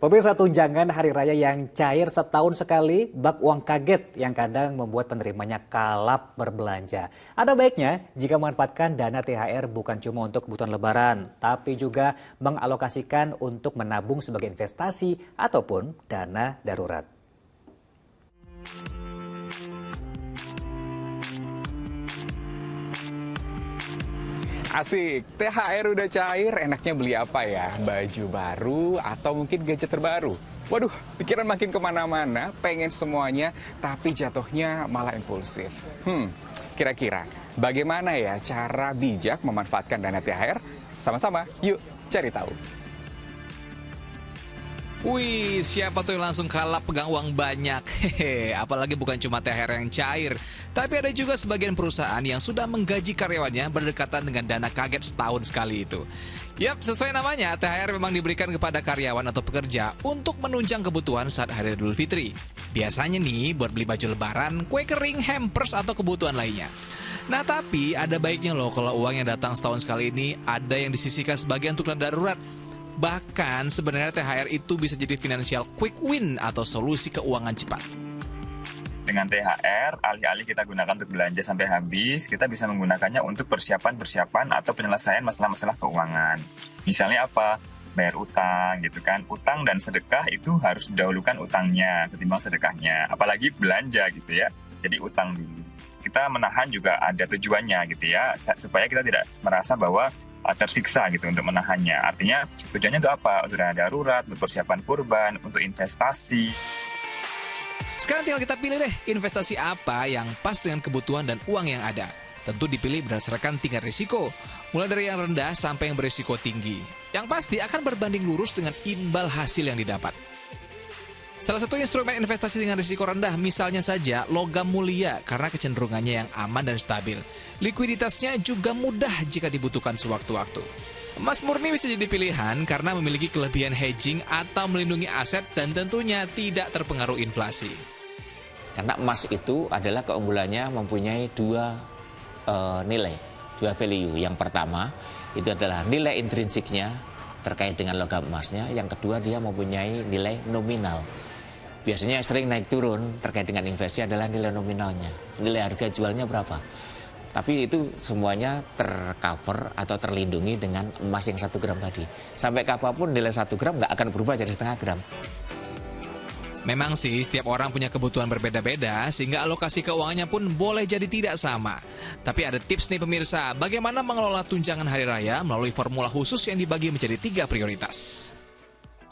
Pemirsa, tunjangan hari raya yang cair setahun sekali, bak uang kaget yang kadang membuat penerimanya kalap berbelanja. Ada baiknya jika memanfaatkan dana THR bukan cuma untuk kebutuhan lebaran, tapi juga mengalokasikan untuk menabung sebagai investasi ataupun dana darurat. Asik, THR udah cair, enaknya beli apa ya? Baju baru atau mungkin gadget terbaru? Waduh, pikiran makin kemana-mana, pengen semuanya, tapi jatuhnya malah impulsif. Kira-kira bagaimana ya cara bijak memanfaatkan dana THR? Sama-sama, yuk cari tahu. Wih, siapa tuh yang langsung kalap pegang uang banyak? Hehe, apalagi bukan cuma THR yang cair, tapi ada juga sebagian perusahaan yang sudah menggaji karyawannya berdekatan dengan dana kaget setahun sekali itu. Yap, sesuai namanya, THR memang diberikan kepada karyawan atau pekerja untuk menunjang kebutuhan saat Hari Idul Fitri. Biasanya nih, buat beli baju lebaran, kue kering, hampers, atau kebutuhan lainnya. Nah, tapi ada baiknya loh kalau uang yang datang setahun sekali ini ada yang disisihkan sebagian untuk dana darurat. Bahkan sebenarnya THR itu bisa jadi financial quick win atau solusi keuangan cepat. Dengan THR, alih-alih kita gunakan untuk belanja sampai habis, kita bisa menggunakannya untuk persiapan atau penyelesaian masalah-masalah keuangan. Misalnya apa? Bayar utang gitu kan. Utang dan sedekah itu harus didahulukan utangnya ketimbang sedekahnya. Apalagi belanja gitu ya. Jadi utang dulu. Kita menahan juga ada tujuannya gitu ya, supaya kita tidak merasa bahwa tersiksa gitu untuk menahannya. Artinya tujuannya untuk apa? Untuk dana darurat, untuk persiapan kurban, untuk investasi. Sekarang tinggal kita pilih deh investasi apa yang pas dengan kebutuhan dan uang yang ada. Tentu dipilih berdasarkan tingkat risiko, mulai dari yang rendah sampai yang berisiko tinggi. Yang pasti akan berbanding lurus dengan imbal hasil yang didapat. Salah satu instrumen investasi dengan risiko rendah misalnya saja logam mulia karena kecenderungannya yang aman dan stabil. Likuiditasnya juga mudah jika dibutuhkan sewaktu-waktu. Emas murni bisa jadi pilihan karena memiliki kelebihan hedging atau melindungi aset dan tentunya tidak terpengaruh inflasi. Karena emas itu adalah keunggulannya mempunyai dua nilai, dua value. Yang pertama itu adalah nilai intrinsiknya terkait dengan logam emasnya. Yang kedua dia mempunyai nilai nominal. Biasanya sering naik turun terkait dengan investasi adalah nilai nominalnya. Nilai harga jualnya berapa. Tapi itu semuanya tercover atau terlindungi dengan emas yang 1 gram tadi. Sampai kapanpun nilai 1 gram nggak akan berubah jadi setengah gram. Memang sih setiap orang punya kebutuhan berbeda-beda sehingga alokasi keuangannya pun boleh jadi tidak sama. Tapi ada tips nih pemirsa, bagaimana mengelola tunjangan hari raya melalui formula khusus yang dibagi menjadi 3 prioritas.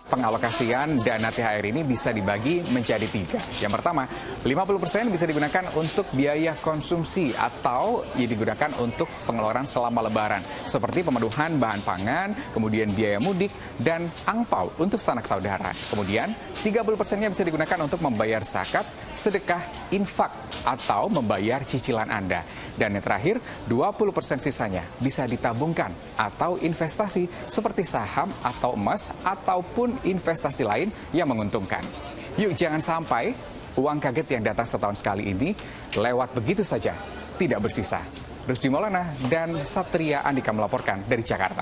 Pengalokasian dana THR ini bisa dibagi menjadi 3. Yang pertama, 50% bisa digunakan untuk biaya konsumsi atau digunakan untuk pengeluaran selama lebaran. Seperti pemenuhan bahan pangan, kemudian biaya mudik, dan angpau untuk sanak saudara. Kemudian, 30%-nya bisa digunakan untuk membayar zakat, sedekah, infak, atau membayar cicilan Anda. Dan yang terakhir, 20% sisanya bisa ditabungkan atau investasi seperti saham atau emas ataupun investasi lain yang menguntungkan. Yuk jangan sampai uang kaget yang datang setahun sekali ini lewat begitu saja, tidak bersisa. Rusdi Maulana dan Satria Andika melaporkan dari Jakarta.